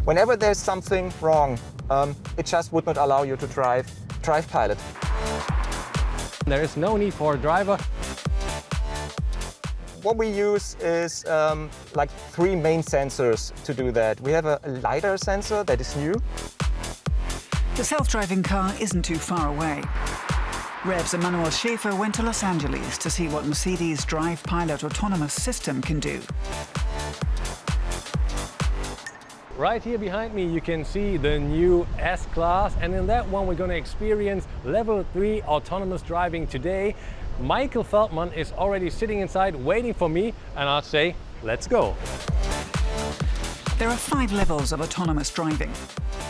Whenever there's something wrong, it just would not allow you to drive Pilot. There is no need for a driver. What we use is like 3 main sensors to do that. We have a LiDAR sensor that is new. The self-driving car isn't too far away. Rev's Emmanuel Schäfer went to Los Angeles to see what Mercedes' Drive Pilot autonomous system can do. Right here behind me you can see the new S-Class, and in that one we're going to experience level 3 autonomous driving today. Michael Feldman is already sitting inside waiting for me, and I'll say, let's go. There are 5 levels of autonomous driving.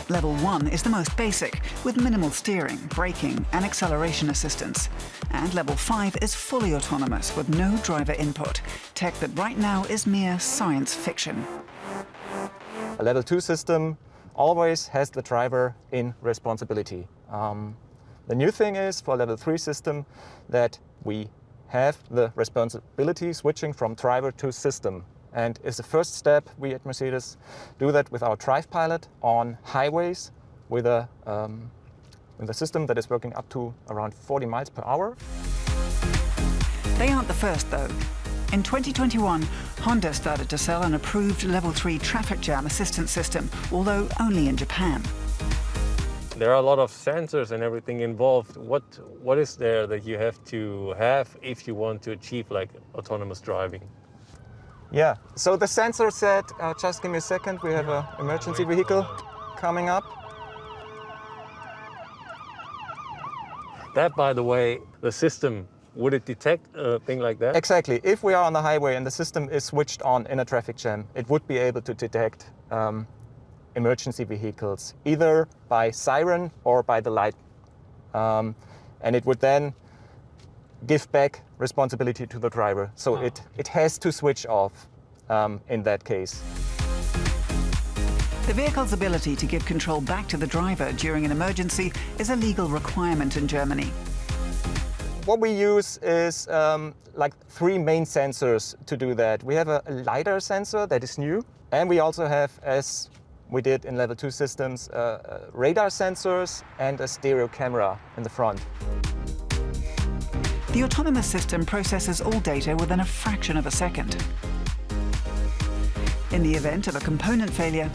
Level 1 is the most basic, with minimal steering, braking and acceleration assistance. And Level 5 is fully autonomous, with no driver input, tech that right now is mere science fiction. A Level 2 system always has the driver in responsibility. The new thing is for Level 3 system that we have the responsibility switching from driver to system. And as the first step, we at Mercedes do that with our Drive Pilot on highways with a system that is working up to around 40 miles per hour. They aren't the first, though. In 2021, Honda started to sell an approved Level 3 traffic jam assistance system, although only in Japan. There are a lot of sensors and everything involved. What is there that you have to have if you want to achieve like autonomous driving? Yeah, so the sensor set, just give me a second, we have an emergency vehicle coming up. That, by the way, the system, would it detect a thing like that? Exactly. If we are on the highway and the system is switched on in a traffic jam, it would be able to detect emergency vehicles, either by siren or by the light. And it would then give back responsibility to the driver. So it has to switch off in that case. The vehicle's ability to give control back to the driver during an emergency is a legal requirement in Germany. What we use is like 3 main sensors to do that. We have a LiDAR sensor that is new, and we also have, as we did in Level 2 systems, radar sensors and a stereo camera in the front. The autonomous system processes all data within a fraction of a second. In the event of a component failure,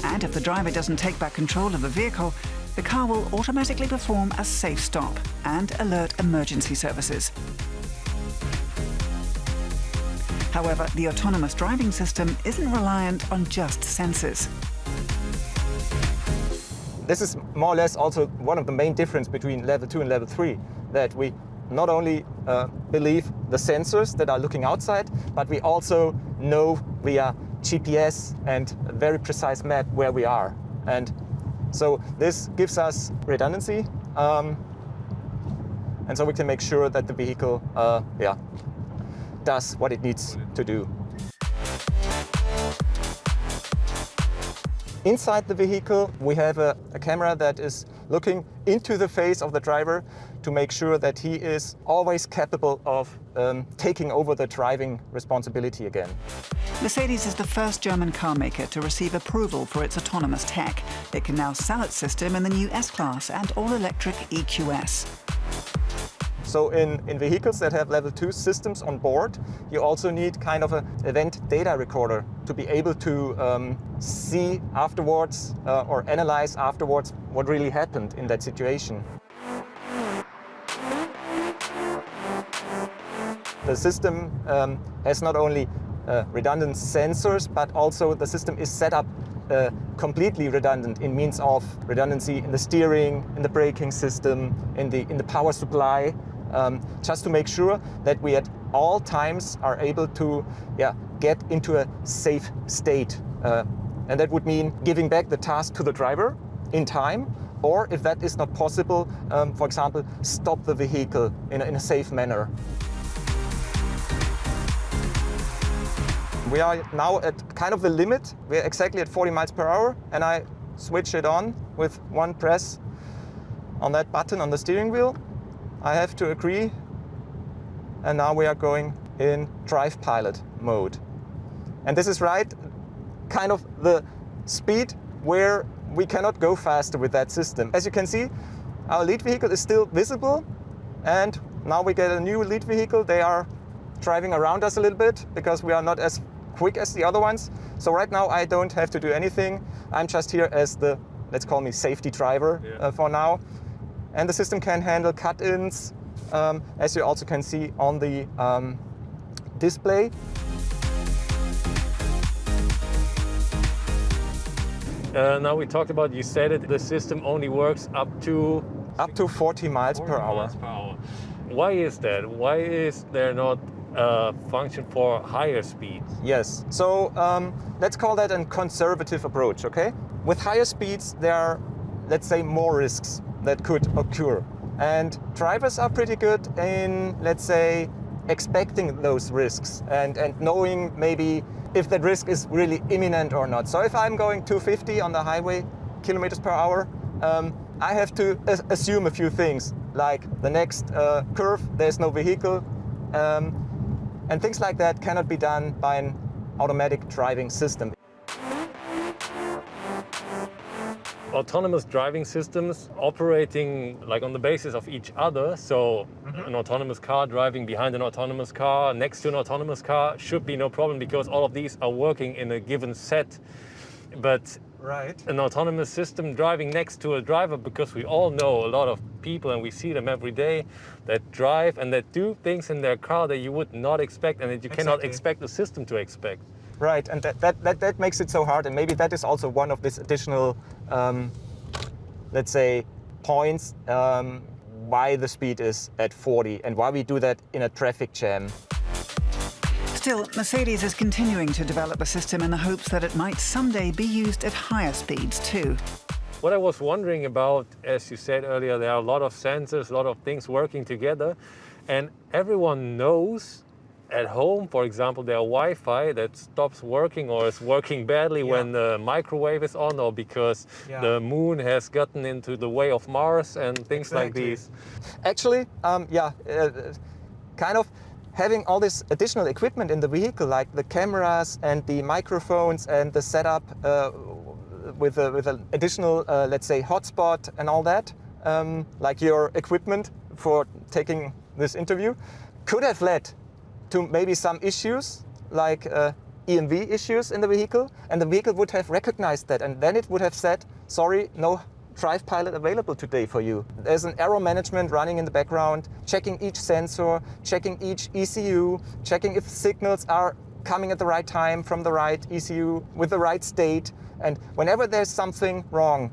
and if the driver doesn't take back control of the vehicle, the car will automatically perform a safe stop and alert emergency services. However, the autonomous driving system isn't reliant on just sensors. This is more or less also one of the main differences between Level 2 and Level 3, that we not only believe the sensors that are looking outside, but we also know via GPS and a very precise map where we are. And so this gives us redundancy, and so we can make sure that the vehicle does what it needs to do. Inside the vehicle, we have a camera that is looking into the face of the driver to make sure that he is always capable of taking over the driving responsibility again. Mercedes is the first German car maker to receive approval for its autonomous tech. It can now sell its system in the new S-Class and all-electric EQS. So in vehicles that have Level 2 systems on board, you also need kind of an event data recorder to be able to see afterwards or analyze afterwards what really happened in that situation. The system has not only redundant sensors, but also the system is set up completely redundant in means of redundancy in the steering, in the braking system, in the power supply, just to make sure that we at all times are able to get into a safe state. And that would mean giving back the task to the driver in time, or if that is not possible, for example, stop the vehicle in a safe manner. We are now at kind of the limit. We're exactly at 40 miles per hour, and I switch it on with one press on that button on the steering wheel. I have to agree, and now we are going in Drive Pilot mode. And this is right, kind of the speed where we cannot go faster with that system. As you can see, our lead vehicle is still visible, and now we get a new lead vehicle. They are driving around us a little bit because we are not as quick as the other ones. So right now I don't have to do anything. I'm just here as the, let's call me safety driver for now. And the system can handle cut-ins, as you also can see on the display. Now we talked about, you said it, the system only works up to 40 miles per hour. Why is that? Why is there not a function for higher speeds? Yes, so let's call that a conservative approach, okay? With higher speeds, there are, let's say, more risks that could occur. And drivers are pretty good in, let's say, expecting those risks and knowing maybe if that risk is really imminent or not. So if I'm going 250 on the highway, kilometers per hour, I have to assume a few things, like the next curve, there's no vehicle, and things like that cannot be done by an automatic driving system. Autonomous driving systems operating like on the basis of each other, so an autonomous car driving behind an autonomous car, next to an autonomous car, should be no problem because all of these are working in a given set. But an autonomous system driving next to a driver, because we all know a lot of people and we see them every day that drive and that do things in their car that you would not expect and that you cannot expect the system to expect. Right, and that makes it so hard, and maybe that is also one of these additional, let's say, points why the speed is at 40 and why we do that in a traffic jam. Still, Mercedes is continuing to develop a system in the hopes that it might someday be used at higher speeds too. What I was wondering about, as you said earlier, there are a lot of sensors, a lot of things working together, and everyone knows at home, for example, their Wi-Fi that stops working or is working badly when the microwave is on, or because the moon has gotten into the way of Mars and things like these. Actually, kind of having all this additional equipment in the vehicle, like the cameras and the microphones and the setup with an additional, let's say, hotspot and all that, like your equipment for taking this interview, could have led to maybe some issues like EMV issues in the vehicle, and the vehicle would have recognized that, and then it would have said, sorry, no Drive Pilot available today for you. There's an error management running in the background, checking each sensor, checking each ECU, checking if signals are coming at the right time from the right ECU with the right state, and whenever there's something wrong,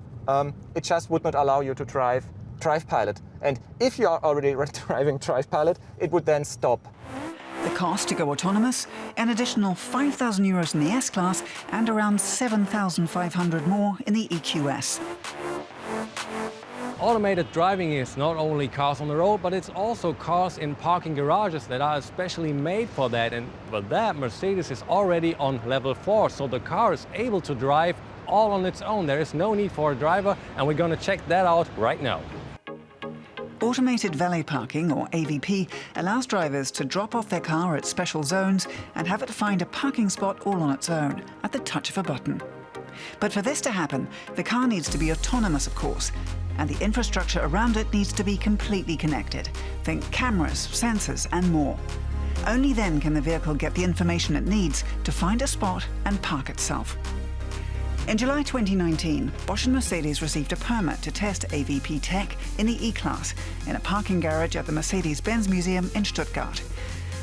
it just would not allow you to drive Drive Pilot. And if you are already driving Drive Pilot, it would then stop. The cost to go autonomous, an additional €5,000 in the S-Class and around 7,500 more in the EQS. Automated driving is not only cars on the road, but it's also cars in parking garages that are especially made for that. And for that, Mercedes is already on level 4, so the car is able to drive all on its own. There is no need for a driver, and we're going to check that out right now. Automated valet parking, or AVP, allows drivers to drop off their car at special zones and have it find a parking spot all on its own, at the touch of a button. But for this to happen, the car needs to be autonomous, of course, and the infrastructure around it needs to be completely connected. Think cameras, sensors, and more. Only then can the vehicle get the information it needs to find a spot and park itself. In July 2019, Bosch and Mercedes received a permit to test AVP tech in the E-Class in a parking garage at the Mercedes-Benz Museum in Stuttgart.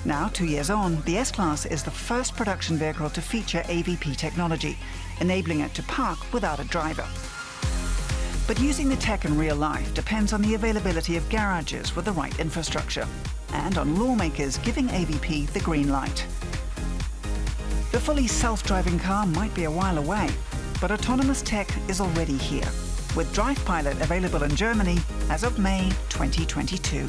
Now, 2 years on, the S-Class is the first production vehicle to feature AVP technology, enabling it to park without a driver. But using the tech in real life depends on the availability of garages with the right infrastructure, and on lawmakers giving AVP the green light. The fully self-driving car might be a while away, but autonomous tech is already here, with Drive Pilot available in Germany as of May 2022.